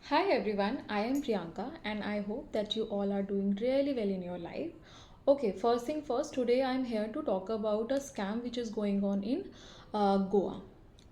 Hi everyone, I am Priyanka and I hope that you all are doing really well in your life. Okay, first thing first, today I am here to talk about a scam which is going on in Goa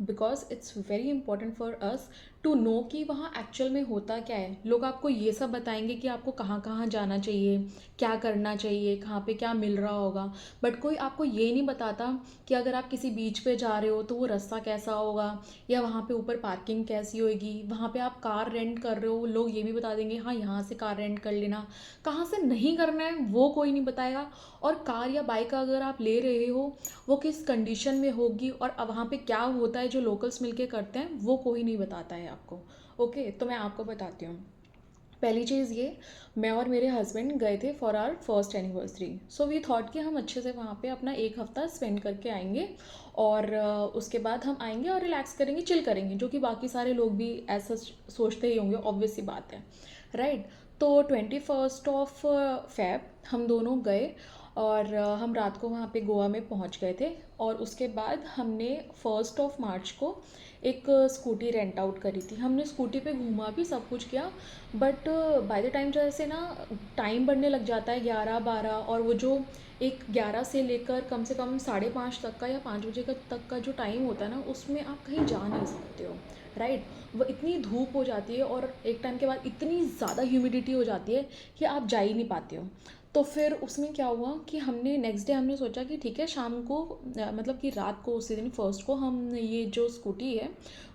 because it's very important for us to know कि वहाँ actual में होता क्या है। लोग आपको ये सब बताएंगे कि आपको कहाँ कहाँ जाना चाहिए, क्या करना चाहिए, कहाँ पे क्या मिल रहा होगा, बट कोई आपको ये नहीं बताता कि अगर आप किसी बीच पे जा रहे हो तो वो रास्ता कैसा होगा या वहाँ पे ऊपर पार्किंग कैसी होगी। वहाँ पे आप कार रेंट कर रहे हो, लोग ये भी बता देंगे हाँ यहाँ से कार रेंट कर लेना, कहाँ से नहीं करना है वो कोई नहीं बताएगा। और कार या बाइक अगर आप ले रहे हो वो किस कंडीशन में होगी और अब वहाँ पे क्या होता है जो लोकल्स मिलके करते हैं वो कोई नहीं बताता है आपको। ओके, तो मैं आपको बताती हूँ। पहली चीज़ ये, मैं और मेरे हस्बैंड गए थे for our first anniversary. So we thought कि हम अच्छे से वहाँ पे अपना एक हफ़्ता स्पेंड करके आएंगे और उसके बाद हम आएंगे और रिलैक्स करेंगे, चिल करेंगे, जो कि बाकी सारे लोग भी ऐसा सोचते ही होंगे, ऑब्वियस सी बात है, राइट। तो 21 Feb हम दोनों गए और हम रात को वहाँ पे गोवा में पहुँच गए थे। और उसके बाद हमने 1 March को एक स्कूटी रेंट आउट करी थी। हमने स्कूटी पे घूमा भी, सब कुछ किया, बट बाय द टाइम जैसे ना टाइम बढ़ने लग जाता है 11-12, और वो जो एक 11 से लेकर कम से कम 5:30 तक का या 5 बजे का तक का जो टाइम होता है ना, उसमें आप कहीं जा नहीं सकते हो, राइट। वो इतनी धूप हो जाती है और एक टाइम के बाद इतनी ज़्यादा ह्यूमिडिटी हो जाती है कि आप जा ही नहीं पाते हो। तो फिर उसमें क्या हुआ कि हमने नेक्स्ट डे हमने सोचा कि ठीक है शाम को मतलब कि रात को उसी दिन फर्स्ट को हम ये जो स्कूटी है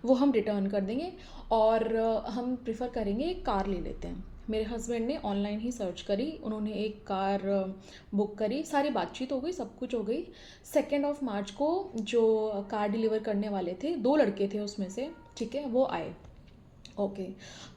वो हम रिटर्न कर देंगे और हम प्रिफ़र करेंगे एक कार ले लेते हैं। मेरे हस्बैंड ने ऑनलाइन ही सर्च करी, उन्होंने एक कार बुक करी, सारी बातचीत हो गई, सब कुछ हो गई। 2 March को जो कार डिलीवर करने वाले थे, 2 लड़के थे उसमें से, ठीक है, वो आए। ओके,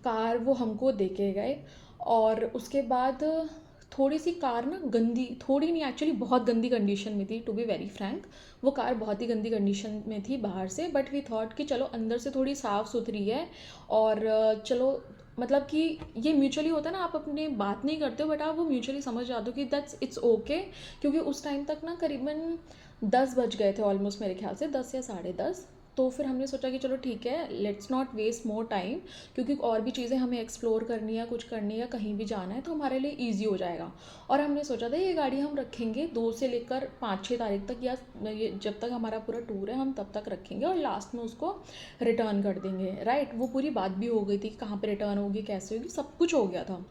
कार वो हमको दे के गए। और उसके बाद थोड़ी सी कार ना गंदी, थोड़ी नहीं एक्चुअली बहुत गंदी कंडीशन में थी, टू बी वेरी फ्रैंक। वो कार बहुत ही गंदी कंडीशन में थी बाहर से, बट वी थॉट कि चलो अंदर से थोड़ी साफ़ सुथरी है। और चलो, मतलब कि ये म्यूचुअली होता है ना, आप अपनी बात नहीं करते हो बट आप वो म्यूचुअली समझ जाते हो कि दैट्स इट्स ओके। क्योंकि उस टाइम तक ना करीबन 10 बज गए थे ऑलमोस्ट, मेरे ख्याल से 10 या 10:30। तो फिर हमने सोचा कि चलो ठीक है, let's not waste more time, क्योंकि और भी चीज़ें हमें एक्सप्लोर करनी है, कुछ करनी है या कहीं भी जाना है तो हमारे लिए ईजी हो जाएगा। और हमने सोचा था ये गाड़ी हम रखेंगे 2 से लेकर 5-6 तारीख तक, या ये जब तक हमारा पूरा टूर है हम तब तक रखेंगे और लास्ट में उसको रिटर्न कर देंगे, राइट। वो पूरी बात भी हो गई थी कि कहाँ पे रिटर्न होगी, कैसे होगी, सब कुछ हो गया था।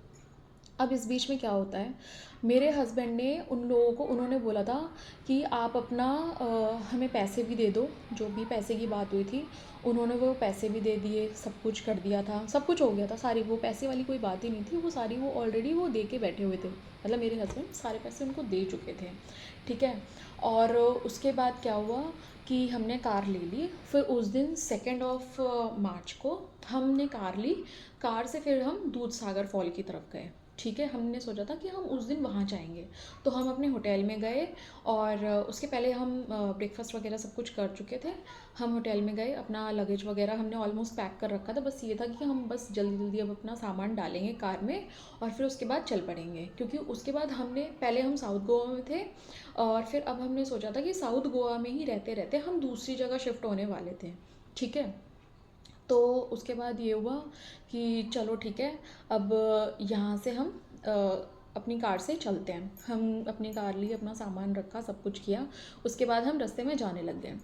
अब इस बीच में क्या होता है, मेरे हस्बैंड ने उन लोगों को, उन्होंने बोला था कि आप अपना हमें पैसे भी दे दो। जो भी पैसे की बात हुई थी उन्होंने वो पैसे भी दे दिए, सब कुछ कर दिया था, सब कुछ हो गया था, सारी वो पैसे वाली कोई बात ही नहीं थी, वो सारी वो ऑलरेडी वो दे के बैठे हुए थे, मतलब मेरे हस्बैंड सारे पैसे उनको दे चुके थे, ठीक है। और उसके बाद क्या हुआ कि हमने कार ले ली। फिर उस दिन 2 March को हमने कार ली। कार से फिर हम दूध सागर फॉल की तरफ गए, ठीक है। हमने सोचा था कि हम उस दिन वहाँ जाएंगे, तो हम अपने होटल में गए। और उसके पहले हम ब्रेकफास्ट वगैरह सब कुछ कर चुके थे। हम होटल में गए, अपना लगेज वगैरह हमने ऑलमोस्ट पैक कर रखा था, बस ये था कि हम बस जल्दी जल्दी अब अपना सामान डालेंगे कार में और फिर उसके बाद चल पड़ेंगे। क्योंकि उसके बाद हमने, पहले हम साउथ गोवा में थे और फिर अब हमने सोचा था कि साउथ गोवा में ही रहते रहते हम दूसरी जगह शिफ्ट होने वाले थे, ठीक है। तो उसके बाद ये हुआ कि चलो ठीक है, अब यहाँ से हम अपनी कार से चलते हैं। हम अपनी कार ली, अपना सामान रखा, सब कुछ किया। उसके बाद हम रास्ते में जाने लग गए।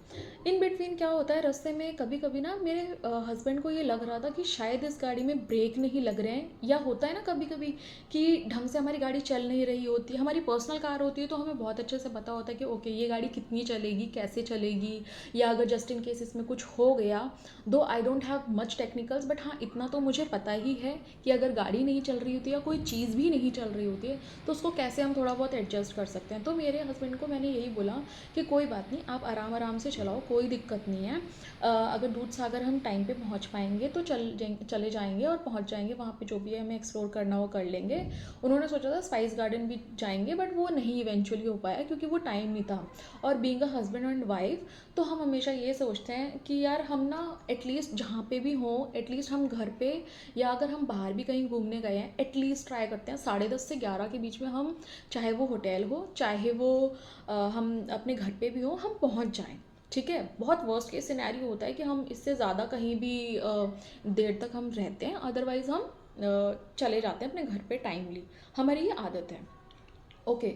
इन बिटवीन क्या होता है, रास्ते में कभी कभी ना मेरे हस्बैंड को ये लग रहा था कि शायद इस गाड़ी में ब्रेक नहीं लग रहे हैं, या होता है ना कभी कभी कि ढंग से हमारी गाड़ी चल नहीं रही होती। हमारी पर्सनल कार होती है तो हमें बहुत अच्छे से पता होता है कि ओके ये गाड़ी कितनी चलेगी, कैसे चलेगी, या अगर जस्ट इन केस इसमें कुछ हो गया। दो I don't have much technicals, but हाँ इतना तो मुझे पता ही है कि अगर गाड़ी नहीं चल रही होती या कोई चीज़ भी नहीं चल रही होती है तो उसको कैसे हम थोड़ा बहुत एडजस्ट कर सकते हैं। तो मेरे हस्बैंड को मैंने यही बोला कि कोई बात नहीं, आप आराम आराम से चलाओ, कोई दिक्कत नहीं है। अगर दूध सागर हम टाइम पे पहुंच पाएंगे तो चले जाएंगे और पहुंच जाएंगे, वहाँ पे जो भी है हमें एक्सप्लोर करना वो कर लेंगे। उन्होंने सोचा था स्पाइस गार्डन भी जाएंगे, बट वो नहीं इवेंचुअली हो पाया क्योंकि वो टाइम नहीं था। और being a husband and wife, तो हम हमेशा ये सोचते हैं कि यार हम ना एटलीस्ट जहाँ पे भी हों, एटलीस्ट हम घर पे या अगर हम बाहर भी कहीं घूमने गए हैं, एटलीस्ट ट्राई करते हैं 10:30 से 11 के बीच में हम, चाहे वो होटल हो चाहे वो हम अपने घर पे भी हो, हम पहुँच जाएं। ठीक है, बहुत वर्स्ट केस सिनेरियो होता है कि हम इससे ज़्यादा कहीं भी देर तक हम रहते हैं, अदरवाइज़ हम चले जाते हैं अपने घर पे टाइमली। हमारी ये आदत है। ओके।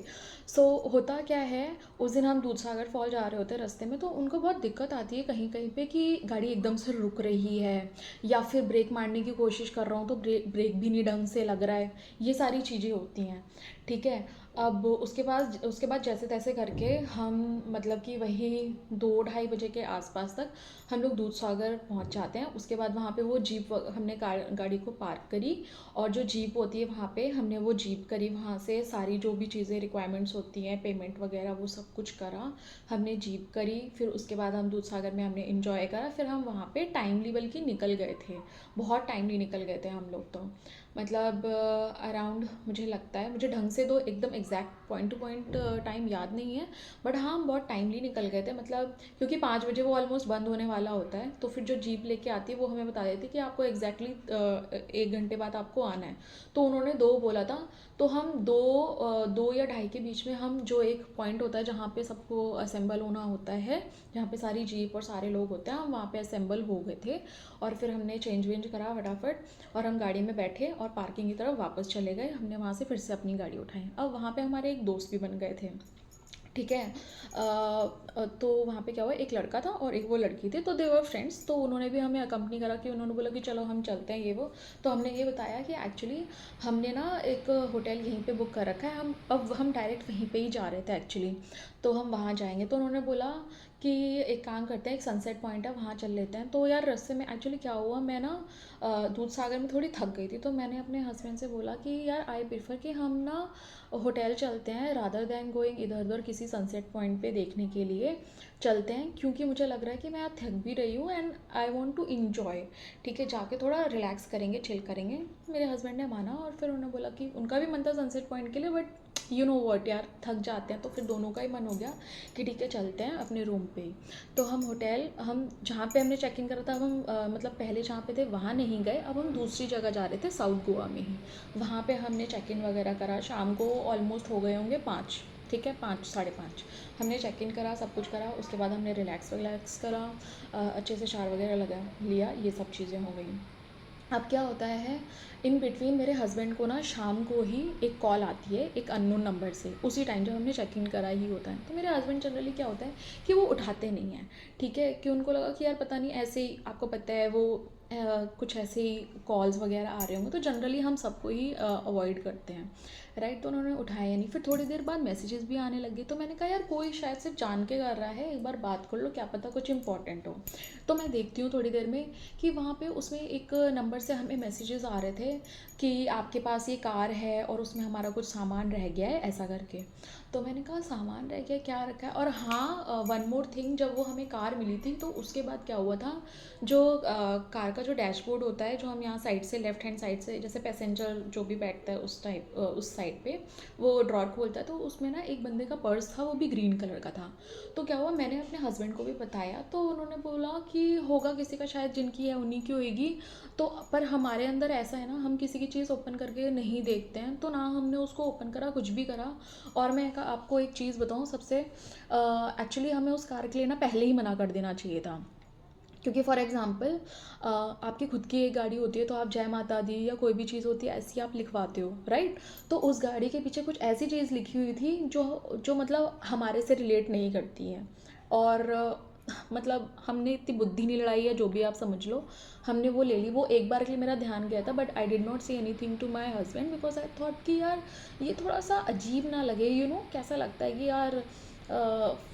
सो होता क्या है, उस दिन हम दूधसागर फॉल जा रहे होते हैं रास्ते में, तो उनको बहुत दिक्कत आती है कहीं कहीं पे कि गाड़ी एकदम से रुक रही है, या फिर ब्रेक मारने की कोशिश कर रहा हूँ तो ब्रेक भी नहीं ढंग से लग रहा है। ये सारी चीज़ें होती हैं। ठीक है। अब उसके बाद जैसे तैसे करके हम, मतलब कि वही 2-2:30 बजे के आसपास तक हम लोग दूधसागर पहुंच जाते हैं। उसके बाद वहाँ पे वो जीप हमने गाड़ी को पार्क करी, और जो जीप होती है वहाँ पे हमने वो जीप करी, वहाँ से सारी जो भी चीज़ें रिक्वायरमेंट्स होती हैं, पेमेंट वगैरह वो सब कुछ करा। हमने जीप करी, फिर उसके बाद हम दूधसागर में हमने इंजॉय करा, फिर हम वहाँ पे टाइमली बल्कि निकल गए थे। बहुत टाइमली निकल गए थे हम लोग तो, मतलब अराउंड, मुझे लगता है, मुझे ढंग से तो एकदम exact point two point time याद नहीं है, बट हाँ हम बहुत टाइमली निकल गए थे। मतलब क्योंकि 5 बजे वो ऑलमोस्ट बंद होने वाला होता है, तो फिर जो जीप लेके आती है वो हमें बता देती है कि आपको एग्जैक्टली 1 घंटे बाद आपको आना है। तो उन्होंने 2 बोला था, तो हम 2 या 2:30 के बीच में, हम जो एक पॉइंट होता है जहाँ पे सबको असेंबल होना होता है, जहाँ पे सारी जीप और सारे लोग होते हैं, हम वहाँ पे असेंबल हो गए थे। और फिर हमने चेंज वेंज करा फटाफट, और हम गाड़ी में बैठे और पार्किंग की तरफ वापस चले गए। हमने वहाँ से फिर से अपनी गाड़ी उठाई। अब वहाँ पे हमारे एक दोस्त भी बन गए थे। ठीक है। तो वहाँ पे क्या हुआ, एक लड़का था और एक वो लड़की थी, तो दे वर फ्रेंड्स। तो उन्होंने भी हमें अकम्पनी करा, कि उन्होंने बोला कि चलो हम चलते हैं ये वो। तो हमने ये बताया कि एक्चुअली हमने ना एक होटल यहीं पे बुक कर रखा है, हम डायरेक्ट वहीं पे ही जा रहे थे एक्चुअली, तो हम वहाँ जाएंगे। तो उन्होंने बोला कि एक काम करते हैं, एक सनसेट पॉइंट है वहाँ चल लेते हैं। तो यार रास्ते में एक्चुअली क्या हुआ, मैं ना दूध सागर में थोड़ी थक गई थी, तो मैंने अपने हस्बैंड से बोला कि यार आई प्रेफर कि हम ना होटल चलते हैं, रादर दैन गोइंग इधर उधर किसी सनसेट पॉइंट पे देखने के लिए चलते हैं, क्योंकि मुझे लग रहा है कि मैं आज थक भी रही हूँ and I want to enjoy. ठीक है, जाके थोड़ा रिलैक्स करेंगे, चिल करेंगे। मेरे हस्बैंड ने माना, और फिर उन्होंने बोला कि उनका भी मन था सनसेट पॉइंट के लिए, बट यू नो वॉट यार, थक जाते हैं, तो फिर दोनों का ही मन हो गया कि ठीक है चलते हैं अपने रूम पे ही। तो हम जहाँ पे हमने चेक इन करा था, अब हम मतलब पहले जहाँ पे थे वहाँ नहीं गए, अब हम दूसरी जगह जा रहे थे साउथ गोवा में ही। वहाँ पे हमने चेक इन वगैरह करा, शाम को ऑलमोस्ट हो गए होंगे 5। ठीक है, 5, 5:30 हमने चेक इन करा, सब कुछ करा। उसके बाद हमने रिलैक्स करा, अच्छे से शावर वगैरह लगा लिया, ये सब चीज़ें हो गई। अब क्या होता है, इन बिटवीन मेरे हस्बैंड को ना शाम को ही एक कॉल आती है एक अननोन नंबर से, उसी टाइम जब हमने चेक इन करा ही होता है। तो मेरे हस्बैंड जनरली क्या होता है कि वो उठाते नहीं हैं। ठीक है, कि उनको लगा कि यार पता नहीं, ऐसे ही आपको पता है वो कुछ ऐसे ही कॉल्स वगैरह आ रहे होंगे, तो जनरली हम सबको ही अवॉइड करते हैं, राइट। तो उन्होंने उठाया नहीं, फिर थोड़ी देर बाद मैसेजेस भी आने लगे, तो मैंने कहा यार कोई शायद सिर्फ जान के कर रहा है, एक बार बात कर लो, क्या पता कुछ इंपॉर्टेंट हो। तो मैं देखती हूँ थोड़ी देर में कि वहाँ पे उसमें एक नंबर से हमें मैसेजेस आ रहे थे कि आपके पास ये कार है और उसमें हमारा कुछ सामान रह गया है, ऐसा करके। तो मैंने कहा सामान रह गया, क्या रखा है। और हाँ, वन मोर थिंग, जब वो हमें कार मिली थी तो उसके बाद क्या हुआ था, जो कार का जो डैशबोर्ड होता है, जो हम यहाँ साइड से, लेफ्ट हैंड साइड से, जैसे पैसेंजर जो भी बैठता है उस टाइप उस साइड पे वो ड्रॉर खोलता है, तो उसमें ना एक बंदे का पर्स था, वो भी ग्रीन कलर का था। तो क्या हुआ, मैंने अपने हस्बैंड को भी बताया, तो उन्होंने बोला कि होगा किसी का, शायद जिनकी है उन्हीं की होएगी। तो पर हमारे अंदर ऐसा है ना, हम किसी की चीज़ ओपन करके नहीं देखते हैं, तो ना हमने उसको ओपन करा, कुछ भी करा। और मैं आपको एक चीज़ बताऊँ, सबसे एक्चुअली हमें उस कार के लिए ना पहले ही मना कर देना चाहिए था। क्योंकि फॉर एग्जांपल आपकी खुद की एक गाड़ी होती है, तो आप जय माता दी या कोई भी चीज़ होती है ऐसी आप लिखवाते हो, राइट। तो उस गाड़ी के पीछे कुछ ऐसी चीज़ लिखी हुई थी जो जो मतलब हमारे से रिलेट नहीं करती है। और मतलब हमने इतनी बुद्धि नहीं लड़ाई, या जो भी आप समझ लो, हमने वो ले ली। वो एक बार के लिए मेरा ध्यान गया था, but I did not say anything to my husband, because I thought कि यार ये थोड़ा सा अजीब ना लगे, कैसा लगता है कि यार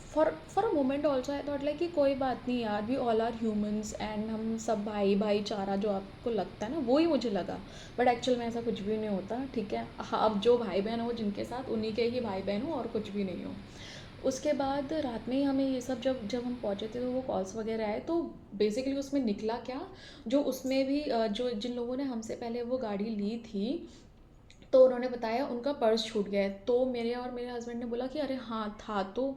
for a moment also I thought like कि कोई बात नहीं यार, we all are humans and हम सब भाईचारा जो आपको लगता है ना, वो ही मुझे लगा। बट एक्चुअल में ऐसा कुछ भी नहीं होता। ठीक है, हाँ, अब जो भाई बहन हो जिनके साथ, उन्हीं के ही भाई बहन हो, और कुछ भी नहीं हो। उसके बाद रात में ही हमें ये सब, जब हम पहुँचे थे तो वो कॉल्स वगैरह आए, तो बेसिकली उसमें निकला क्या, जो उसमें भी जो जिन लोगों ने हमसे पहले वो गाड़ी ली थी, तो उन्होंने बताया उनका पर्स छूट गया है। तो मेरे और मेरे हस्बैंड ने बोला कि अरे हाँ था तो।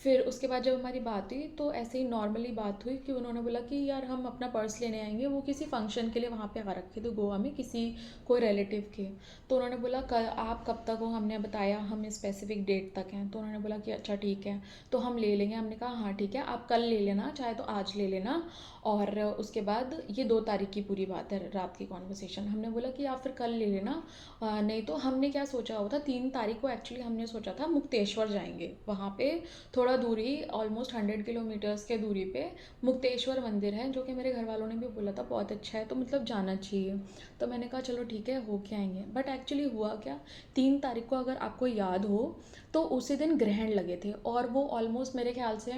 फिर उसके बाद जब हमारी बात हुई तो ऐसे ही नॉर्मली बात हुई कि उन्होंने बोला कि यार हम अपना पर्स लेने आएंगे, वो किसी फंक्शन के लिए वहाँ पे आ रखे थे गोवा में, किसी कोई रिलेटिव के। तो उन्होंने बोला कल आप कब तक हो, हमने बताया हम स्पेसिफिक डेट तक हैं। तो उन्होंने बोला कि अच्छा ठीक है, तो हम ले लेंगे। हमने कहा हाँ ठीक है, आप कल ले लेना, चाहे तो आज ले लेना। और उसके बाद ये 2 तारीख की पूरी बात है, रात की कॉन्वर्सेशन। हमने बोला कि आप फिर कल ले लेना। नहीं तो हमने क्या सोचा हुआ था, 3 तारीख को एक्चुअली हमने सोचा था मुक्तेश्वर जाएंगे। वहाँ पे थोड़ा दूरी, ऑलमोस्ट 100 किलोमीटर्स के दूरी पे मुक्तेश्वर मंदिर है, जो कि मेरे घर वालों ने भी बोला था बहुत अच्छा है, तो मतलब जाना चाहिए। तो मैंने कहा चलो ठीक है, हो के आएंगे। बट एक्चुअली हुआ क्या, 3 तारीख को अगर आपको याद हो तो उसी दिन ग्रहण लगे थे, और वो ऑलमोस्ट मेरे ख्याल से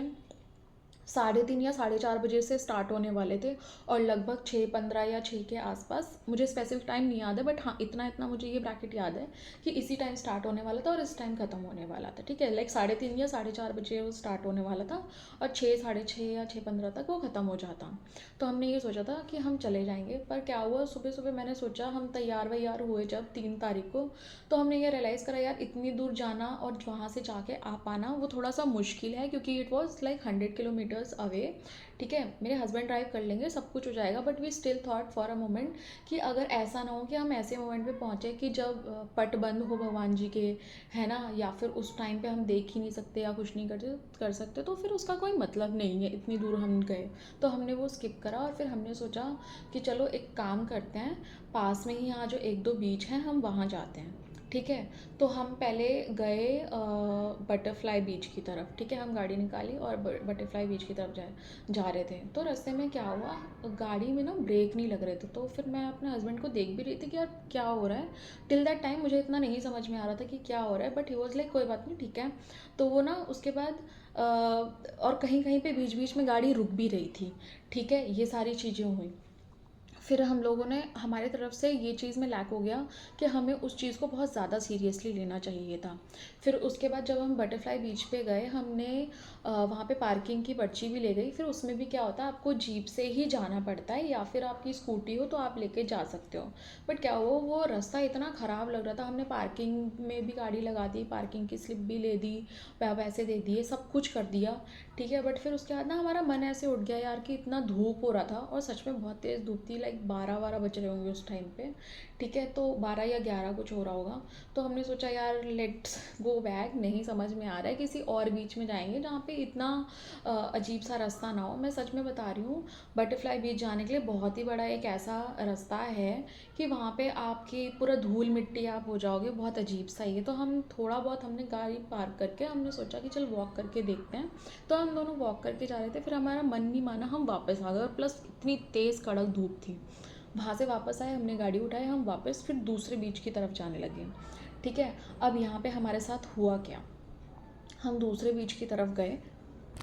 3:30 या 4:30 बजे से स्टार्ट होने वाले थे, और लगभग 6:15 या 6 के आसपास, मुझे स्पेसिफिक टाइम नहीं याद है, बट हाँ इतना इतना मुझे ये ब्रैकेट याद है कि इसी टाइम स्टार्ट होने वाला था और इस टाइम ख़त्म होने वाला था। ठीक है, लाइक 3:30 या 4:30 बजे वो स्टार्ट होने वाला था, और 6, 6:30 या 6:15 तक वो ख़त्म हो जाता। तो हमने ये सोचा था कि हम चले जाएंगे। पर क्या हुआ, सुबह सुबह मैंने सोचा, हम तैयार वैयार हुए जब 3 तारीख को, तो हमने ये रियलाइज़ करा यार इतनी दूर जाना और वहाँ से जाके आ पाना वो थोड़ा सा मुश्किल है, क्योंकि it was like 100 kilometres away. ठीक है, मेरे हस्बैंड ड्राइव कर लेंगे, सब कुछ हो जाएगा, but we still thought for a moment कि अगर ऐसा ना हो कि हम ऐसे मोमेंट पे पहुँचे कि जब पट बंद हो भगवान जी के, है ना, या फिर उस टाइम पे हम देख ही नहीं सकते या कुछ नहीं कर सकते, तो फिर उसका कोई मतलब नहीं है, इतनी दूर हम गए। तो हमने वो स्किप करा, और फिर हमने सोचा कि चलो एक काम करते हैं, पास में ही यहाँ जो 1-2 बीच हैं हम वहाँ जाते हैं। ठीक है, तो हम पहले गए बटरफ्लाई बीच की तरफ। ठीक है, हम गाड़ी निकाली और बटरफ्लाई बीच की तरफ जा रहे थे। तो रास्ते में क्या हुआ, गाड़ी में ना ब्रेक नहीं लग रहे थे। तो फिर मैं अपने हस्बैंड को देख भी रही थी कि यार क्या हो रहा है। टिल दैट टाइम मुझे इतना नहीं समझ में आ रहा था कि क्या हो रहा है, बट ही वॉज लाइक कोई बात नहीं ठीक है। तो वो ना उसके बाद और कहीं कहीं पे बीच बीच में गाड़ी रुक भी रही थी। ठीक है, ये सारी चीज़ें हुई। फिर हम लोगों ने, हमारे तरफ से ये चीज़ में लैक हो गया कि हमें उस चीज़ को बहुत ज़्यादा सीरियसली लेना चाहिए था। फिर उसके बाद जब हम बटरफ्लाई बीच पे गए, हमने वहाँ पे पार्किंग की पर्ची भी ले गई। फिर उसमें भी क्या होता है, आपको जीप से ही जाना पड़ता है, या फिर आपकी स्कूटी हो तो आप लेके जा सकते हो। बट क्या हुआ, वो रास्ता इतना ख़राब लग रहा था, हमने पार्किंग में भी गाड़ी लगा दी, पार्किंग की स्लिप भी ले दी, पैसे दे दिए, सब कुछ कर दिया। ठीक है, बट फिर उसके बाद ना हमारा मन ऐसे उठ गया यार कि इतना धूप हो रहा था, और सच में बहुत तेज़ धूप थी, लाइक 12-12 बज रहे होंगे उस टाइम पे। ठीक है, तो 12 या 11 कुछ हो रहा होगा। तो हमने सोचा यार लेट्स गो बैक, नहीं समझ में आ रहा है, किसी और बीच में जाएंगे जहाँ पे इतना अजीब सा रास्ता ना हो। मैं सच में बता रही हूँ, बटरफ्लाई बीच जाने के लिए बहुत ही बड़ा एक ऐसा रास्ता है कि वहाँ पे आपकी पूरा धूल मिट्टी आप हो जाओगे, बहुत अजीब सा ही है। तो हम थोड़ा बहुत, हमने गाड़ी पार्क करके हमने सोचा कि चल वॉक करके देखते हैं। तो हम दोनों वॉक करके जा रहे थे, फिर हमारा मन नहीं माना, हम वापस आ गए, और प्लस इतनी तेज़ कड़क धूप थी। वहाँ से वापस आए, हमने गाड़ी उठाई, हम वापस फिर दूसरे बीच की तरफ जाने लगे। ठीक है, अब यहाँ पे हमारे साथ हुआ क्या, हम दूसरे बीच की तरफ गए।